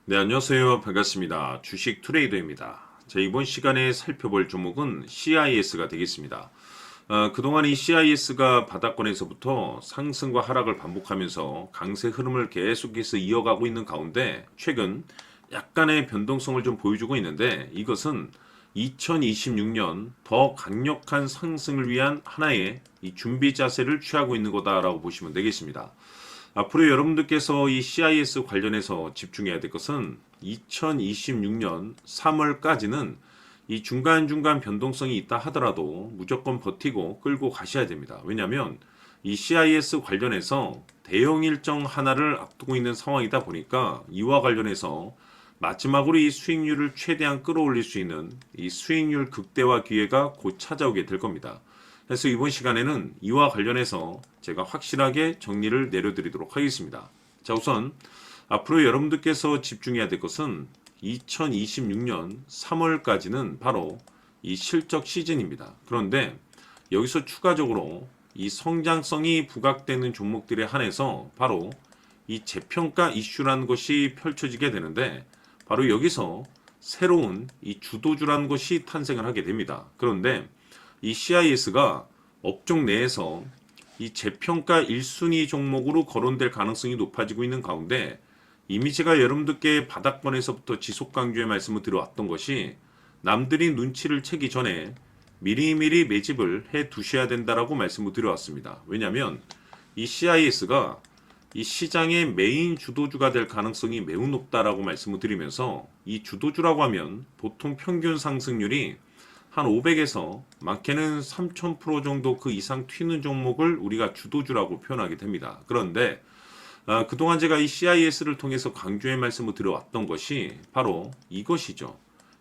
네, 안녕하세요. 반갑습니다. 주식 트레이더입니다. 자, 이번 시간에 살펴볼 종목은 CIS가 되겠습니다. 그동안 이 CIS가 바닥권에서부터 상승과 하락을 반복하면서 강세 흐름을 계속해서 이어가고 있는 가운데 최근 약간의 변동성을 좀 보여주고 있는데 이것은 2026년 더 강력한 상승을 위한 하나의 이 준비 자세를 취하고 있는 거다라고 보시면 되겠습니다. 앞으로 여러분들께서 이 CIS 관련해서 집중해야 될 것은 2026년 3월까지는 이 중간중간 변동성이 있다 하더라도 무조건 버티고 끌고 가셔야 됩니다. 왜냐하면 이 CIS 관련해서 대형 일정 하나를 앞두고 있는 상황이다 보니까 이와 관련해서 마지막으로 이 수익률을 최대한 끌어올릴 수 있는 이 수익률 극대화 기회가 곧 찾아오게 될 겁니다. 그래서 이번 시간에는 이와 관련해서 제가 확실하게 정리를 내려드리도록 하겠습니다. 자, 우선 앞으로 여러분들께서 집중해야 될 것은 2026년 3월까지는 바로 이 실적 시즌입니다. 그런데 여기서 추가적으로 이 성장성이 부각되는 종목들에 한해서 바로 이 재평가 이슈라는 것이 펼쳐지게 되는데 바로 여기서 새로운 이 주도주라는 것이 탄생을 하게 됩니다. 그런데 이 CIS가 업종 내에서 이 재평가 1순위 종목으로 거론될 가능성이 높아지고 있는 가운데 이미 제가 여러분들께 바닥권에서부터 지속 강조의 말씀을 드려왔던 것이 남들이 눈치를 채기 전에 미리미리 매집을 해 두셔야 된다라고 말씀을 드려왔습니다. 왜냐하면 이 CIS가 이 시장의 메인 주도주가 될 가능성이 매우 높다라고 말씀을 드리면서 이 주도주라고 하면 보통 평균 상승률이 한 500에서 많게는 3000% 정도 그 이상 튀는 종목을 우리가 주도주라고 표현하게 됩니다. 그런데 그동안 제가 이 CIS를 통해서 강조의 말씀을 드려왔던 것이 바로 이것이죠.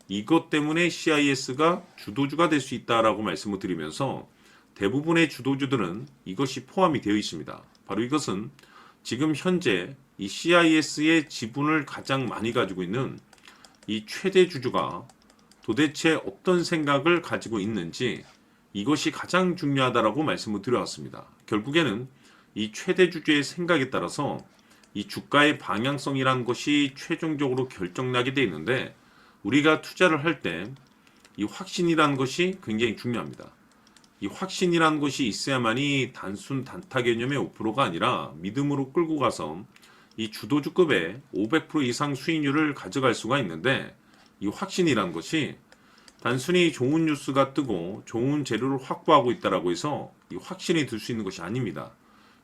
이것 때문에 CIS가 주도주가 될 수 있다라고 말씀을 드리면서 대부분의 주도주들은 이것이 포함이 되어 있습니다. 바로 이것은 지금 현재 이 CIS의 지분을 가장 많이 가지고 있는 이 최대 주주가 도대체 어떤 생각을 가지고 있는지 이것이 가장 중요하다라고 말씀을 드려왔습니다. 결국에는 이 최대 주주의 생각에 따라서 이 주가의 방향성이라는 것이 최종적으로 결정나게 돼 있는데 우리가 투자를 할 때 이 확신이라는 것이 굉장히 중요합니다. 이 확신이라는 것이 있어야만이 단순 단타 개념의 5%가 아니라 믿음으로 끌고 가서 이 주도주급의 500% 이상 수익률을 가져갈 수가 있는데 이 확신이라는 것이 단순히 좋은 뉴스가 뜨고 좋은 재료를 확보하고 있다라고 해서 이 확신이 들 수 있는 것이 아닙니다.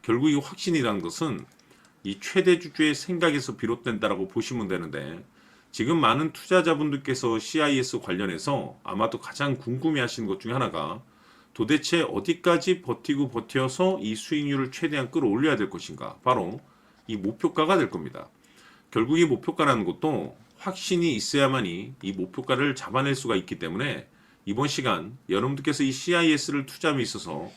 결국 이 확신이라는 것은 이 최대 주주의 생각에서 비롯된다라고 보시면 되는데 지금 많은 투자자분들께서 CIS 관련해서 아마도 가장 궁금해하시는 것 중에 하나가 도대체 어디까지 버티고 버텨서 이 수익률을 최대한 끌어올려야 될 것인가? 바로 이 목표가가 될 겁니다. 결국 이 목표가라는 것도 확신이 있어야만이 이 목표가를 잡아낼 수가 있기 때문에 이번 시간 여러분들께서 이 CIS를 투자함에 있어서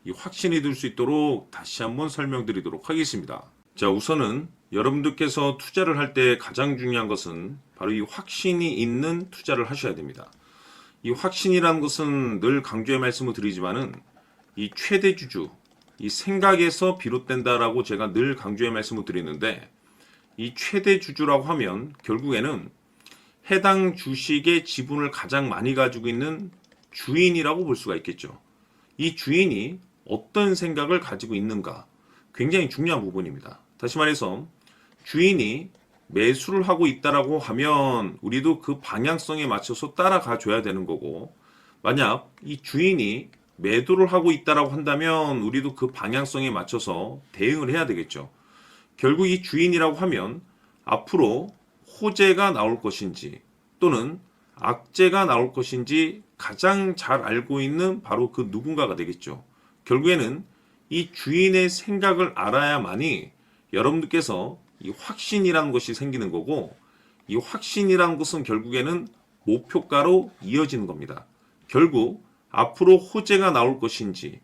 이 확신이 들 수 있도록 다시 한번 설명드리도록 하겠습니다. 자, 우선은 여러분들께서 투자를 할 때 가장 중요한 것은 바로 이 확신이 있는 투자를 하셔야 됩니다. 이 확신이라는 것은 늘 강조의 말씀을 드리지만은 이 최대 주주, 이 생각에서 비롯된다라고 제가 늘 강조의 말씀을 드리는데 이 최대 주주라고 하면 결국에는 해당 주식의 지분을 가장 많이 가지고 있는 주인이라고 볼 수가 있겠죠. 이 주인이 어떤 생각을 가지고 있는가 굉장히 중요한 부분입니다. 다시 말해서 주인이 매수를 하고 있다라고 하면 우리도 그 방향성에 맞춰서 따라가 줘야 되는 거고 만약 이 주인이 매도를 하고 있다라고 한다면 우리도 그 방향성에 맞춰서 대응을 해야 되겠죠. 결국 이 주인이라고 하면 앞으로 호재가 나올 것인지 또는 악재가 나올 것인지 가장 잘 알고 있는 바로 그 누군가가 되겠죠. 결국에는 이 주인의 생각을 알아야만이 여러분들께서 이 확신이라는 것이 생기는 거고 이 확신이라는 것은 결국에는 목표가로 이어지는 겁니다. 결국 앞으로 호재가 나올 것인지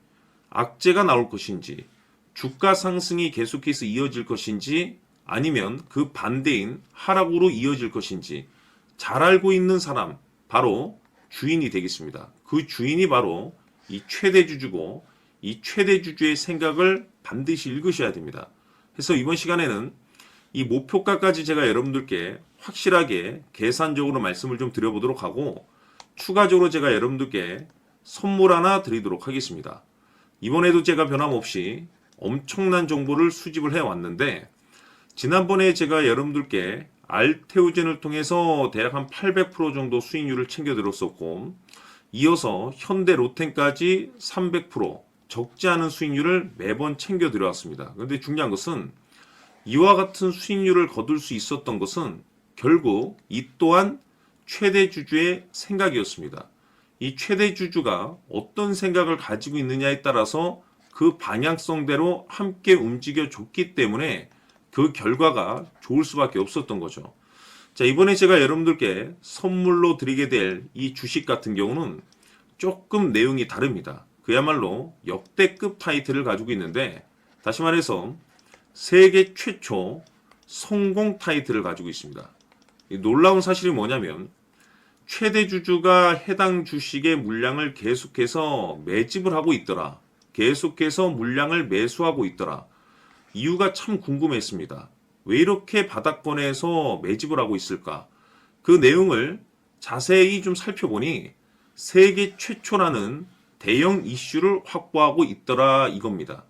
악재가 나올 것인지 주가 상승이 계속해서 이어질 것인지 아니면 그 반대인 하락으로 이어질 것인지 잘 알고 있는 사람 바로 주인이 되겠습니다. 그 주인이 바로 이 최대 주주고 이 최대 주주의 생각을 반드시 읽으셔야 됩니다. 그래서 이번 시간에는 이 목표가까지 제가 여러분들께 확실하게 계산적으로 말씀을 좀 드려보도록 하고 추가적으로 제가 여러분들께 선물 하나 드리도록 하겠습니다. 이번에도 제가 변함없이 엄청난 정보를 수집을 해왔는데 지난번에 제가 여러분들께 알테오젠을 통해서 대략 한 800% 정도 수익률을 챙겨드렸었고 이어서 현대 로템까지 300% 적지 않은 수익률을 매번 챙겨드려왔습니다. 그런데 중요한 것은 이와 같은 수익률을 거둘 수 있었던 것은 결국 이 또한 최대 주주의 생각이었습니다. 이 최대 주주가 어떤 생각을 가지고 있느냐에 따라서 그 방향성대로 함께 움직여 줬기 때문에 그 결과가 좋을 수밖에 없었던 거죠. 자, 이번에 제가 여러분들께 선물로 드리게 될 이 주식 같은 경우는 조금 내용이 다릅니다. 그야말로 역대급 타이틀을 가지고 있는데 다시 말해서 세계 최초 성공 타이틀을 가지고 있습니다. 이 놀라운 사실이 뭐냐면 최대 주주가 해당 주식의 물량을 계속해서 매집을 하고 있더라. 계속해서 물량을 매수하고 있더라. 이유가 참 궁금했습니다. 왜 이렇게 바닥권에서 매집을 하고 있을까? 그 내용을 자세히 좀 살펴보니 세계 최초라는 대형 이슈를 확보하고 있더라 이겁니다.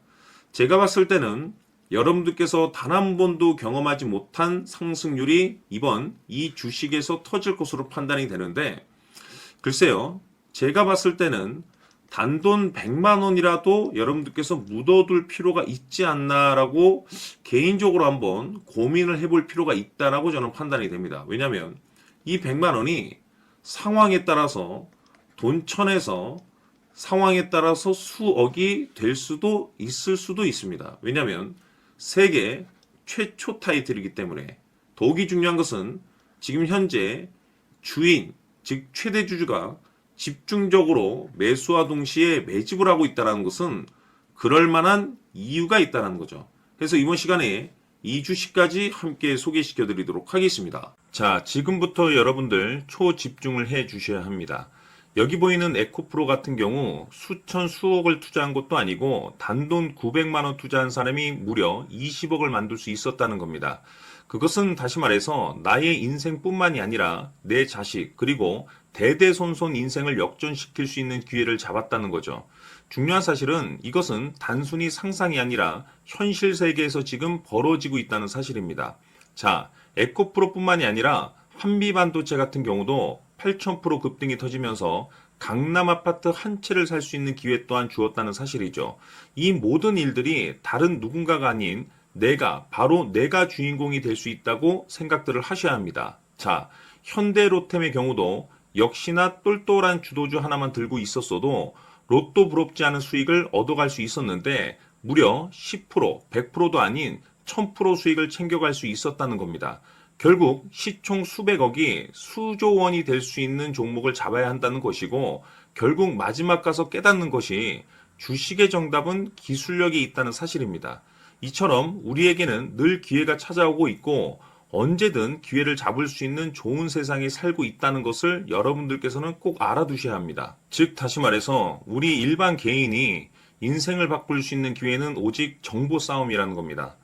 제가 봤을 때는 여러분들께서 단 한 번도 경험하지 못한 상승률이 이번 이 주식에서 터질 것으로 판단이 되는데 글쎄요. 제가 봤을 때는 단돈 100만 원이라도 여러분들께서 묻어둘 필요가 있지 않나라고 개인적으로 한번 고민을 해볼 필요가 있다라고 저는 판단이 됩니다. 왜냐하면 이 100만 원이 상황에 따라서 돈천에서 상황에 따라서 수억이 될 수도 있을 수도 있습니다. 왜냐하면 세계 최초 타이틀이기 때문에 더욱이 중요한 것은 지금 현재 주인, 즉 최대 주주가 집중적으로 매수와 동시에 매집을 하고 있다는 것은 그럴 만한 이유가 있다는 거죠. 그래서 이번 시간에 이 주식까지 함께 소개시켜 드리도록 하겠습니다. 자, 지금부터 여러분들 초집중을 해 주셔야 합니다. 여기 보이는 에코프로 같은 경우 수천 수억을 투자한 것도 아니고 단돈 900만 원 투자한 사람이 무려 20억을 만들 수 있었다는 겁니다. 그것은 다시 말해서 나의 인생뿐만이 아니라 내 자식 그리고 대대손손 인생을 역전시킬 수 있는 기회를 잡았다는 거죠. 중요한 사실은 이것은 단순히 상상이 아니라 현실 세계에서 지금 벌어지고 있다는 사실입니다. 자, 에코프로뿐만이 아니라 한미반도체 같은 경우도 8,000% 급등이 터지면서 강남 아파트 한 채를 살 수 있는 기회 또한 주었다는 사실이죠. 이 모든 일들이 다른 누군가가 아닌 바로 내가 주인공이 될 수 있다고 생각들을 하셔야 합니다. 자, 현대로템의 경우도 역시나 똘똘한 주도주 하나만 들고 있었어도 로또 부럽지 않은 수익을 얻어갈 수 있었는데 무려 10%, 100%도 아닌 1000% 수익을 챙겨갈 수 있었다는 겁니다. 결국 시총 수백억이 수조 원이 될 수 있는 종목을 잡아야 한다는 것이고 결국 마지막 가서 깨닫는 것이 주식의 정답은 기술력이 있다는 사실입니다. 이처럼 우리에게는 늘 기회가 찾아오고 있고 언제든 기회를 잡을 수 있는 좋은 세상에 살고 있다는 것을 여러분들께서는 꼭 알아두셔야 합니다. 즉 다시 말해서 우리 일반 개인이 인생을 바꿀 수 있는 기회는 오직 정보 싸움이라는 겁니다.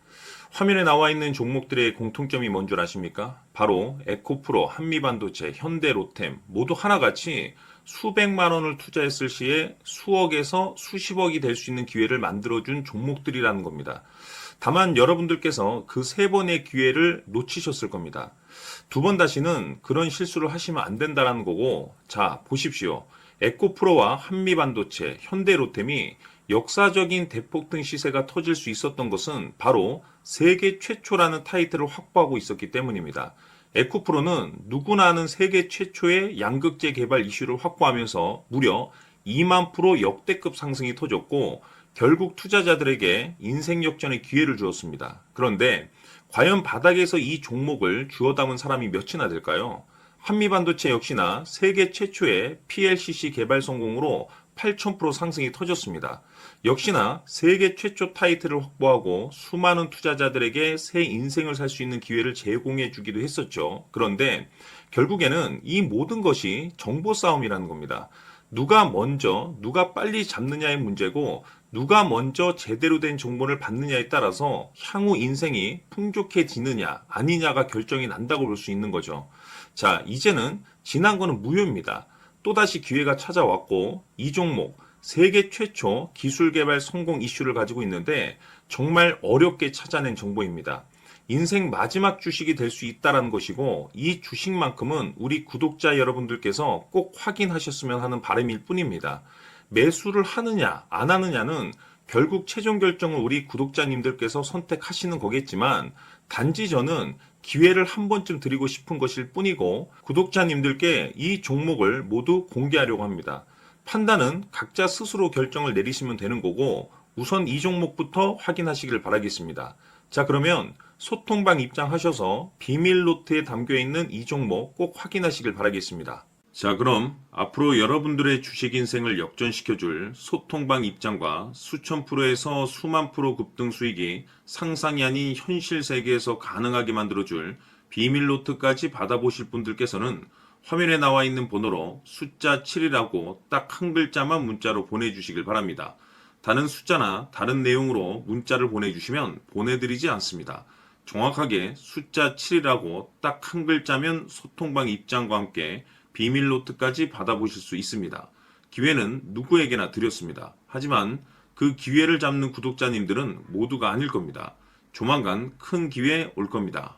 화면에 나와 있는 종목들의 공통점이 뭔 줄 아십니까? 바로 에코프로, 한미반도체, 현대로템 모두 하나같이 수백만 원을 투자했을 시에 수억에서 수십억이 될 수 있는 기회를 만들어준 종목들이라는 겁니다. 다만 여러분들께서 그 세 번의 기회를 놓치셨을 겁니다. 두 번 다시는 그런 실수를 하시면 안 된다는 거고 자 보십시오. 에코프로와 한미반도체, 현대로템이 역사적인 대폭등 시세가 터질 수 있었던 것은 바로 세계 최초라는 타이틀을 확보하고 있었기 때문입니다. 에코프로는 누구나 아는 세계 최초의 양극재 개발 이슈를 확보하면서 무려 2만 프로 역대급 상승이 터졌고 결국 투자자들에게 인생 역전의 기회를 주었습니다. 그런데 과연 바닥에서 이 종목을 주워 담은 사람이 몇이나 될까요? 한미반도체 역시나 세계 최초의 PLCC 개발 성공으로 8,000% 상승이 터졌습니다. 역시나 세계 최초 타이틀을 확보하고 수많은 투자자들에게 새 인생을 살 수 있는 기회를 제공해 주기도 했었죠. 그런데 결국에는 이 모든 것이 정보 싸움이라는 겁니다. 누가 먼저, 누가 빨리 잡느냐의 문제고 누가 먼저 제대로 된 정보를 받느냐에 따라서 향후 인생이 풍족해지느냐 아니냐가 결정이 난다고 볼 수 있는 거죠. 자, 이제는 지난 거는 무효입니다. 또다시 기회가 찾아왔고 이 종목 세계 최초 기술 개발 성공 이슈를 가지고 있는데 정말 어렵게 찾아낸 정보입니다. 인생 마지막 주식이 될 수 있다는 것이고 이 주식만큼은 우리 구독자 여러분들께서 꼭 확인하셨으면 하는 바람일 뿐입니다. 매수를 하느냐 안 하느냐는 결국 최종 결정을 우리 구독자님들께서 선택하시는 거겠지만 단지 저는 기회를 한 번쯤 드리고 싶은 것일 뿐이고 구독자님들께 이 종목을 모두 공개하려고 합니다. 판단은 각자 스스로 결정을 내리시면 되는 거고 우선 이 종목부터 확인하시길 바라겠습니다. 자, 그러면 소통방 입장하셔서 비밀 노트에 담겨 있는 이 종목 꼭 확인하시길 바라겠습니다. 자, 그럼 앞으로 여러분들의 주식 인생을 역전시켜줄 소통방 입장과 수천 프로에서 수만 프로 급등 수익이 상상이 아닌 현실 세계에서 가능하게 만들어줄 비밀 노트까지 받아보실 분들께서는 화면에 나와 있는 번호로 숫자 7이라고 딱 한 글자만 문자로 보내주시길 바랍니다. 다른 숫자나 다른 내용으로 문자를 보내주시면 보내드리지 않습니다. 정확하게 숫자 7이라고 딱 한 글자면 소통방 입장과 함께 비밀 노트까지 받아보실 수 있습니다. 기회는 누구에게나 드렸습니다. 하지만 그 기회를 잡는 구독자님들은 모두가 아닐 겁니다. 조만간 큰 기회 올 겁니다.